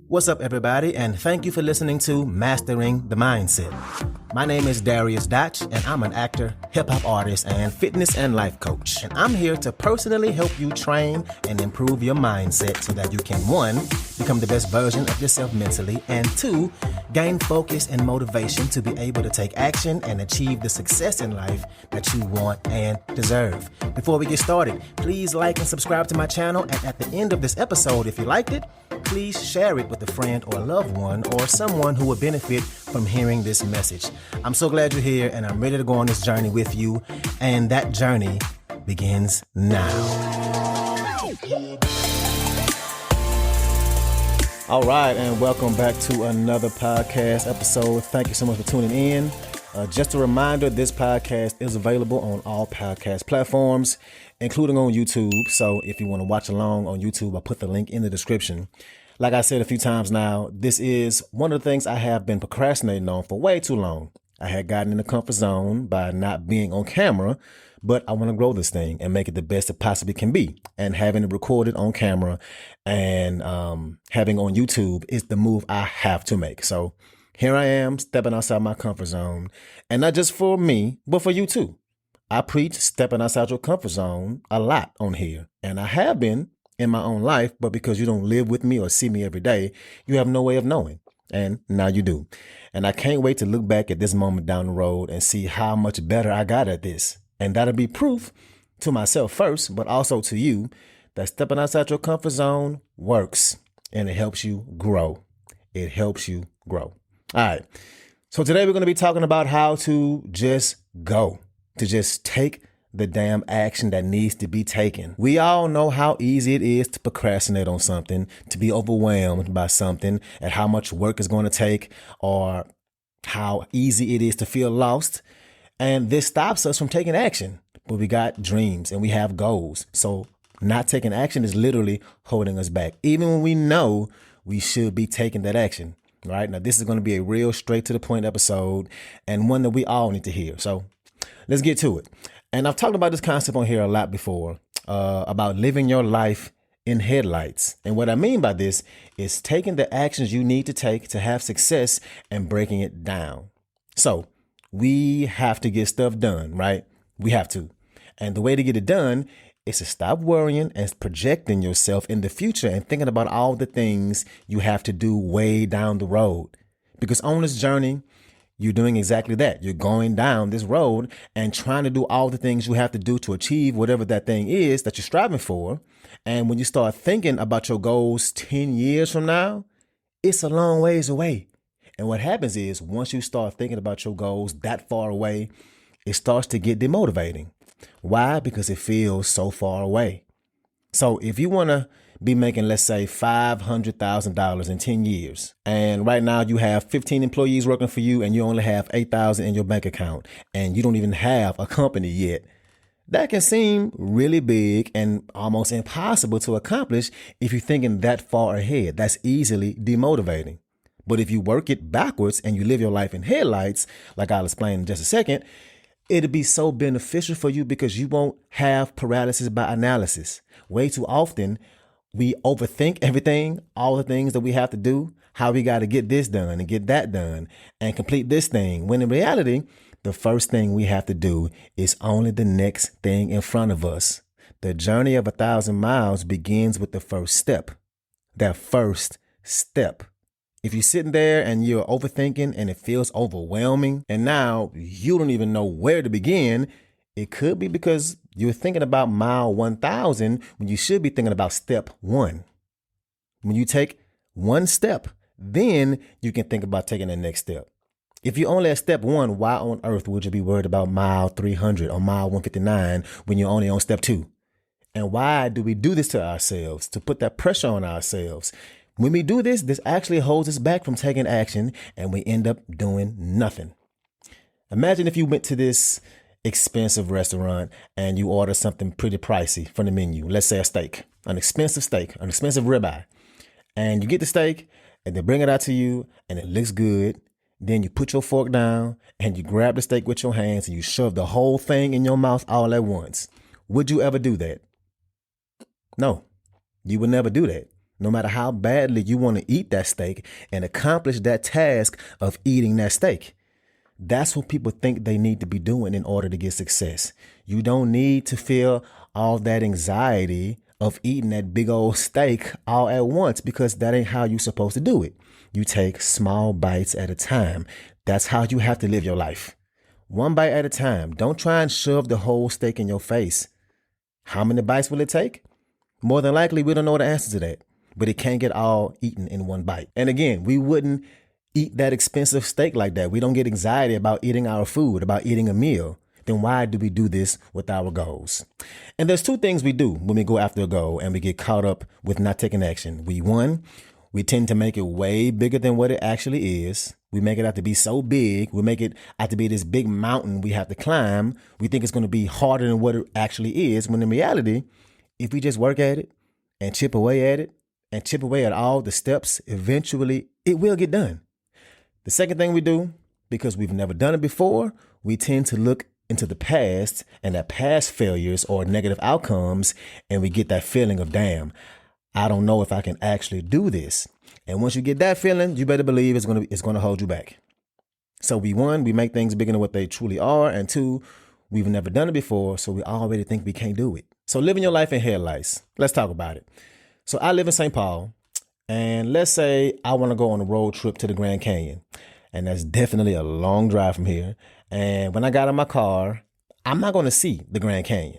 What's up, everybody, and thank you for listening to Mastering the Mindset. My name is Dariusdotch, and I'm an actor, hip-hop artist, and fitness and life coach. And I'm here to personally help you train and improve your mindset so that you can, 1, become the best version of yourself mentally, and 2, gain focus and motivation to be able to take action and achieve the success in life that you want and deserve. Before we get started, please like and subscribe to my channel, and at the end of this episode, if you liked it, please share it with a friend or a loved one or someone who would benefit from hearing this message. I'm so glad you're here, and I'm ready to go on this journey with you, and that journey begins now. All right, and welcome back to another podcast episode. Thank you so much for tuning in. Just a reminder, this podcast is available on all podcast platforms, including on YouTube. So if you want to watch along on YouTube, I'll put the link in the description. Like I said a few times now, this is one of the things I have been procrastinating on for way too long. I had gotten in the comfort zone by not being on camera, but I want to grow this thing and make it the best it possibly can be. And having it recorded on camera and having on YouTube is the move I have to make. So here I am, stepping outside my comfort zone, and not just for me, but for you too. I preach stepping outside your comfort zone a lot on here, and I have been in my own life, but because you don't live with me or see me every day, you have no way of knowing. And now you do. And I can't wait to look back at this moment down the road and see how much better I got at this. And that'll be proof to myself first, but also to you that stepping outside your comfort zone works, and it helps you grow. It helps you grow. All right. So today we're going to be talking about how to just go, to just take the damn action that needs to be taken. We all know how easy it is to procrastinate on something, to be overwhelmed by something, and how much work it's going to take, or how easy it is to feel lost. And this stops us from taking action. But we got dreams and we have goals. So not taking action is literally holding us back, even when we know we should be taking that action. Right now, this is going to be a real straight to the point episode, and one that we all need to hear. So let's get to it. And I've talked about this concept on here a lot before, about living your life in headlights. And what I mean by this is taking the actions you need to take to have success and breaking it down. So we have to get stuff done, right? We have to. And the way to get it done is to stop worrying and projecting yourself in the future and thinking about all the things you have to do way down the road. Because on this journey, you're doing exactly that. You're going down this road and trying to do all the things you have to do to achieve whatever that thing is that you're striving for. And when you start thinking about your goals 10 years from now, it's a long ways away. And what happens is once you start thinking about your goals that far away, it starts to get demotivating. Why? Because it feels so far away. So if you want to be making, let's say, $500,000 in 10 years. And right now you have 15 employees working for you and you only have $8,000 in your bank account and you don't even have a company yet. That can seem really big and almost impossible to accomplish if you're thinking that far ahead. That's easily demotivating. But if you work it backwards and you live your life in headlights, like I'll explain in just a second, it'll be so beneficial for you because you won't have paralysis by analysis. Way too often, we overthink everything, all the things that we have to do, how we got to get this done and get that done and complete this thing. When in reality, the first thing we have to do is only the next thing in front of us. The journey of 1,000 miles begins with the first step. That first step. If you're sitting there and you're overthinking and it feels overwhelming and now you don't even know where to begin, it could be because you're thinking about mile 1,000 when you should be thinking about step 1. When you take one step, then you can think about taking the next step. If you're only at step 1, why on earth would you be worried about mile 300 or mile 159 when you're only on step 2? And why do we do this to ourselves, to put that pressure on ourselves? When we do this, this actually holds us back from taking action and we end up doing nothing. Imagine if you went to this expensive restaurant and you order something pretty pricey from the menu. Let's say a steak, an expensive ribeye. And you get the steak and they bring it out to you and it looks good. Then you put your fork down and you grab the steak with your hands and you shove the whole thing in your mouth all at once. Would you ever do that? No, you would never do that. no matter how badly you want to eat that steak and accomplish that task of eating that steak. That's what people think they need to be doing in order to get success. You don't need to feel all that anxiety of eating that big old steak all at once, because that ain't how you're supposed to do it. You take small bites at a time. That's how you have to live your life. One bite at a time. Don't try and shove the whole steak in your face. How many bites will it take? More than likely, we don't know the answer to that, but it can't get all eaten in one bite. And again, we wouldn't eat that expensive steak like that. We don't get anxiety about eating our food, about eating a meal. Then why do we do this with our goals? And there's two things we do when we go after a goal and we get caught up with not taking action. We tend to make it way bigger than what it actually is. We make it out to be so big. We make it out to be this big mountain we have to climb. We think it's going to be harder than what it actually is, when in reality, if we just work at it and chip away at it and chip away at all the steps, eventually it will get done. The second thing we do, because we've never done it before, we tend to look into the past and at past failures or negative outcomes, and we get that feeling of, damn, I don't know if I can actually do this. And once you get that feeling, you better believe it's going to hold you back. So we make things bigger than what they truly are. And two, we've never done it before, so we already think we can't do it. So living your life in headlights. Let's talk about it. So I live in St. Paul, and let's say I want to go on a road trip to the Grand Canyon. And that's definitely a long drive from here. And when I got in my car, I'm not going to see the Grand Canyon.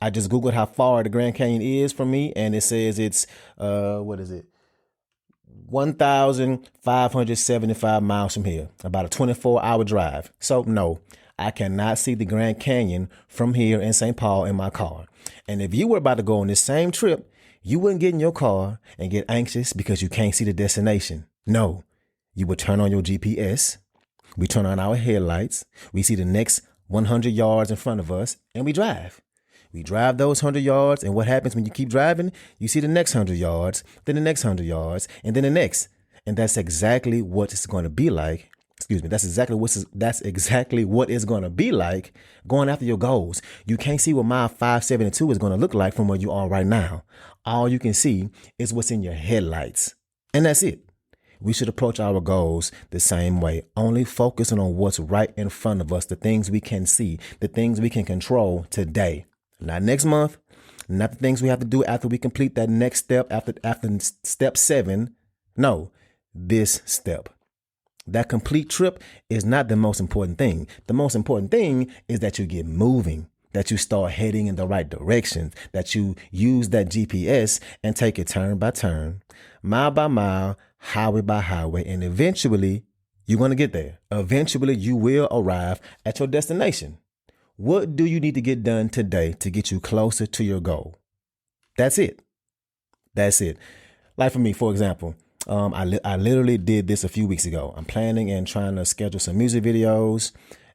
I just Googled how far the Grand Canyon is from me, and it says it's, 1,575 miles from here, about a 24-hour drive. So no, I cannot see the Grand Canyon from here in St. Paul in my car. And if you were about to go on this same trip, you wouldn't get in your car and get anxious because you can't see the destination. No, you would turn on your GPS. We turn on our headlights. We see the next 100 yards in front of us, and we drive. We drive those 100 yards, and what happens when you keep driving? You see the next 100 yards, then the next 100 yards, and then the next. And that's exactly what it's going to be like. That's exactly what it's going to be like going after your goals. You can't see what mile 572 is going to look like from where you are right now. All you can see is what's in your headlights. And that's it. We should approach our goals the same way, only focusing on what's right in front of us, the things we can see, the things we can control today. Not next month, not the things we have to do after we complete that next step, after step 7. No, this step. That complete trip is not the most important thing. The most important thing is that you get moving, that you start heading in the right direction, that you use that GPS and take it turn by turn, mile by mile, highway by highway, and eventually you're going to get there. Eventually you will arrive at your destination. What do you need to get done today to get you closer to your goal? That's it. That's it. Like for me, for example, I literally did this a few weeks ago. I'm planning and trying to schedule some music videos.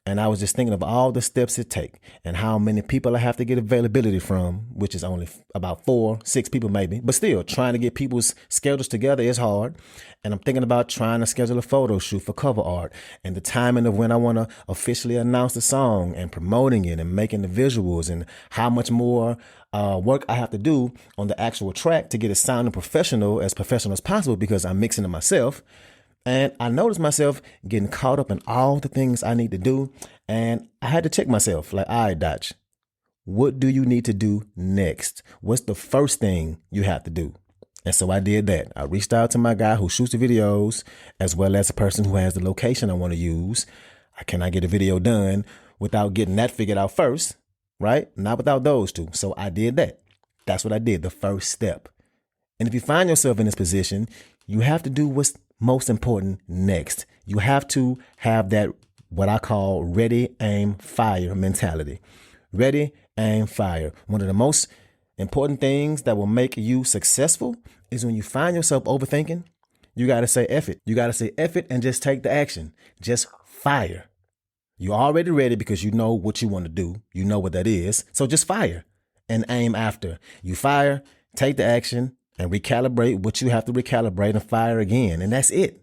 And I was just thinking of all the steps it take and how many people I have to get availability from, which is only about 4-6 people maybe. But still, trying to get people's schedules together is hard. And I'm thinking about trying to schedule a photo shoot for cover art and the timing of when I want to officially announce the song and promoting it and making the visuals and how much more work I have to do on the actual track to get it sounding professional as possible, because I'm mixing it myself. And I noticed myself getting caught up in all the things I need to do. And I had to check myself like, all right, Dotch, what do you need to do next? What's the first thing you have to do? And so I did that. I reached out to my guy who shoots the videos, as well as the person who has the location I want to use. Can I get a video done without getting that figured out first? Right? Not without those two. So I did that. That's what I did. The first step. And if you find yourself in this position, you have to do what's most important next. You have to have that, what I call ready, aim, fire mentality. Ready, aim, fire. One of the most important things that will make you successful is when you find yourself overthinking, you got to say F it. You got to say F it and just take the action. Just fire. You're already ready because you know what you want to do. You know what that is. So just fire and aim after. You fire, take the action, and recalibrate what you have to recalibrate and fire again. And that's it.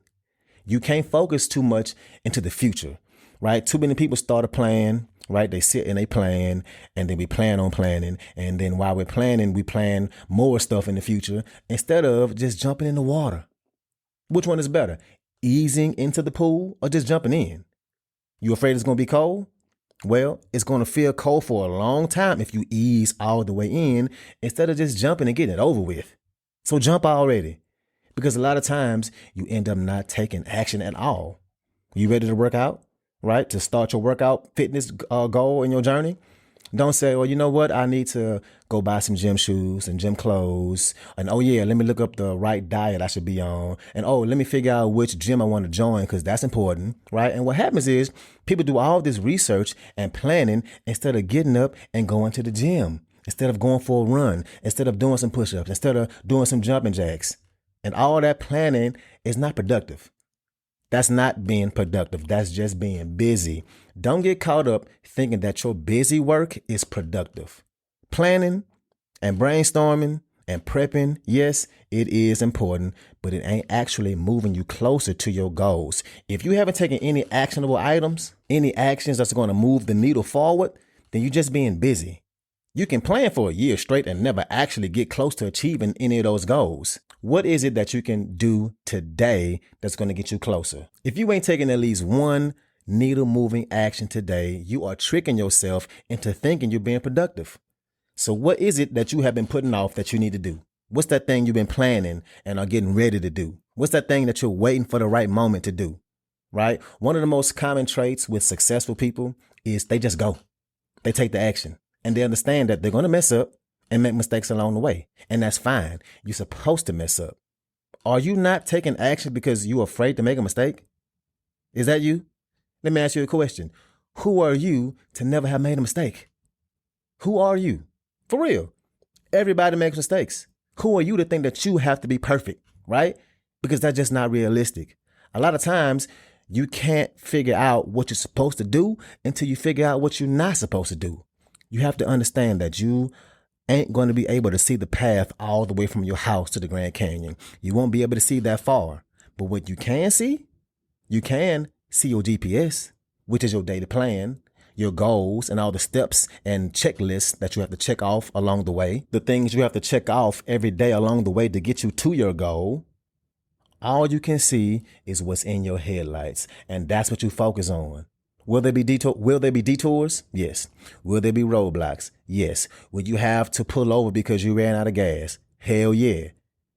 You can't focus too much into the future, right? Too many people start a plan right? They sit and they plan, and then we plan on planning. And then while we're planning, we plan more stuff in the future instead of just jumping in the water. Which one is better? Easing into the pool or just jumping in? You afraid it's going to be cold? Well, it's going to feel cold for a long time if you ease all the way in instead of just jumping and getting it over with. So jump already, because a lot of times you end up not taking action at all. You ready to work out, right? To start your workout fitness goal in your journey? Don't say, well, you know what? I need to go buy some gym shoes and gym clothes. And oh yeah, let me look up the right diet I should be on. And oh, let me figure out which gym I want to join, because that's important, right? And what happens is people do all this research and planning instead of getting up and going to the gym, instead of going for a run, instead of doing some push-ups, instead of doing some jumping jacks. And all that planning is not productive. That's not being productive. That's just being busy. Don't get caught up thinking that your busy work is productive. Planning and brainstorming and prepping, yes, it is important, but it ain't actually moving you closer to your goals. If you haven't taken any actionable items, any actions that's going to move the needle forward, then you're just being busy. You can plan for a year straight and never actually get close to achieving any of those goals. What is it that you can do today that's going to get you closer? If you ain't taking at least one needle moving action today, you are tricking yourself into thinking you're being productive. So what is it that you have been putting off that you need to do? What's that thing you've been planning and are getting ready to do? What's that thing that you're waiting for the right moment to do? Right? One of the most common traits with successful people is they just go. They take the action. And they understand that they're going to mess up and make mistakes along the way. And that's fine. You're supposed to mess up. Are you not taking action because you're afraid to make a mistake? Is that you? Let me ask you a question. Who are you to never have made a mistake? Who are you? For real. Everybody makes mistakes. Who are you to think that you have to be perfect, right? Because that's just not realistic. A lot of times you can't figure out what you're supposed to do until you figure out what you're not supposed to do. You have to understand that you ain't going to be able to see the path all the way from your house to the Grand Canyon. You won't be able to see that far. But what you can see your GPS, which is your daily plan, your goals, and all the steps and checklists that you have to check off along the way. The things you have to check off every day along the way to get you to your goal. All you can see is what's in your headlights, and that's what you focus on. Will there be detours? Yes. Will there be roadblocks? Yes. Will you have to pull over because you ran out of gas? Hell yeah.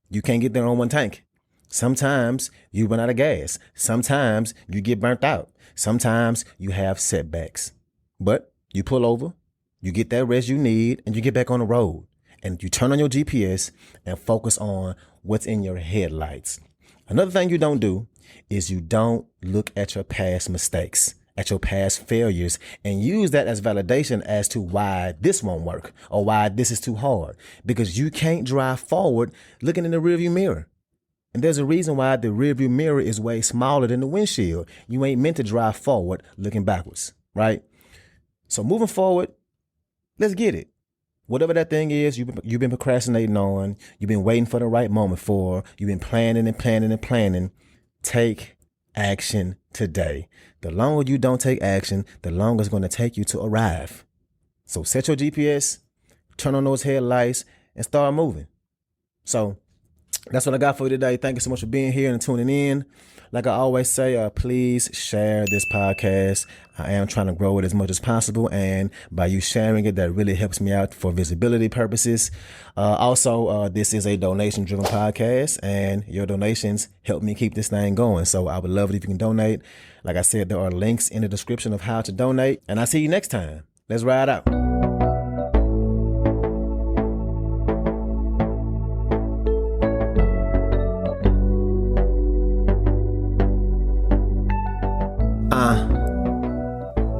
You can't get there on one tank. Sometimes you run out of gas. Sometimes you get burnt out. Sometimes you have setbacks. But you pull over, you get that rest you need, and you get back on the road. And you turn on your GPS and focus on what's in your headlights. Another thing you don't do is you don't look at your past mistakes, at your past failures, and use that as validation as to why this won't work or why this is too hard, because you can't drive forward looking in the rearview mirror. And there's a reason why the rearview mirror is way smaller than the windshield. You ain't meant to drive forward looking backwards, right? So moving forward, let's get it. Whatever that thing is you've been procrastinating on, you've been waiting for the right moment for, you've been planning and planning and planning, take action today. The longer you don't take action, the longer it's going to take you to arrive. So set your GPS, turn on those headlights, and start moving. So that's what I got for you today. Thank you so much for being here and tuning in. Like I always say, please share this podcast. I am trying to grow it as much as possible. And by you sharing it, that really helps me out for visibility purposes. Also, this is a donation-driven podcast, and your donations help me keep this thing going. So I would love it if you can donate. Like I said, there are links in the description of how to donate. And I'll see you next time. Let's ride out.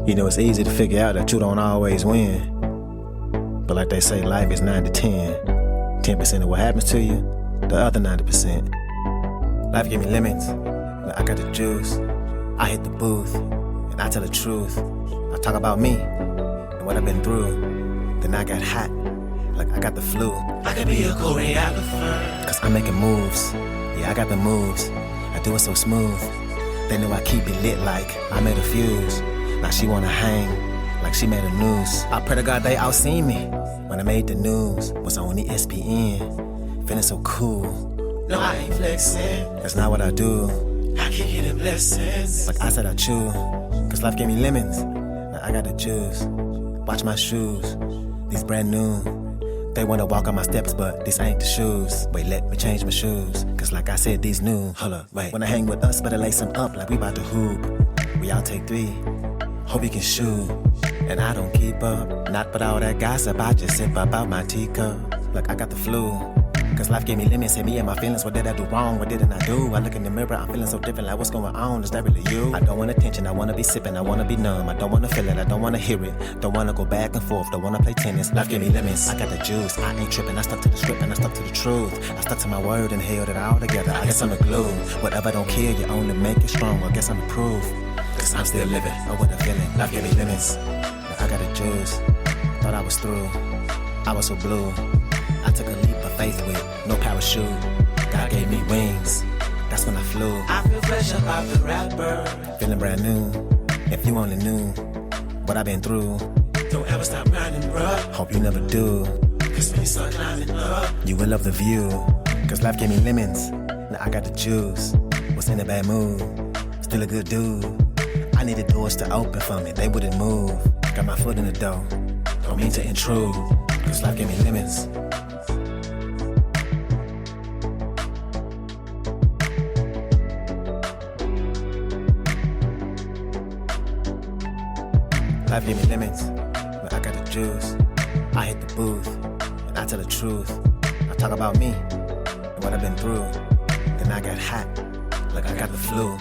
You know, it's easy to figure out that you don't always win. But like they say, life is 90-10. 10% of what happens to you, the other 90%. Life gave me lemons. I got the juice. I hit the booth, and I tell the truth. I talk about me and what I've been through. Then I got hot, like I got the flu. I could be a choreographer, cause I'm making moves. Yeah, I got the moves. I do it so smooth. They know I keep it lit like I made a fuse. Now she wanna hang like she made the news. I pray to God they all seen me when I made the news. Was on the ESPN, feeling so cool. No, I ain't flexing. That's not what I do. I keep getting blessings. Like I said, I chew. Cause life gave me lemons. Now I got the juice. Watch my shoes. These brand new. They wanna walk on my steps, but these ain't the shoes. Wait, let me change my shoes. Cause like I said, these new. Hold up, wait. When I hang with us, better lace them up like we bout to hoop. We all take 3. Hope you can shoot. And I don't keep up. Not with all that gossip. I just sip up out my teacup. Like I got the flu. Cause life gave me lemons, hit me and my feelings. What did I do wrong? What didn't I do? I look in the mirror, I'm feeling so different. Like what's going on? Is that really you? I don't want attention, I wanna be sipping, I wanna be numb. I don't wanna feel it, I don't wanna hear it. Don't wanna go back and forth, don't wanna play tennis. Life gave me lemons, I got the juice. I ain't tripping, I stuck to the script and I stuck to the truth. I stuck to my word and held it all together. I guess I'm the glue. Whatever don't kill you, only make it strong. I guess I'm the proof. Cause I'm still living, know what I'm feeling. Life gave me lemons, now I got the juice. Thought I was through, I was so blue. I took a leap of faith with no parachute. God gave me wings, that's when I flew. I feel fresh about the rapper, feeling brand new. If you only knew what I've been through. Don't ever stop grinding, bruh. Hope you never do. Cause when you start climbing up, you will love the view. Cause life gave me lemons, now I got the juice. Was in a bad mood, still a good dude. I needed doors to open for me, they wouldn't move. Got my foot in the door, don't mean to intrude. Cause life gave me lemons. Life gave me lemons, but I got the juice. I hit the booth, and I tell the truth. I talk about me, and what I've been through. Then I got hot, like I got the flu.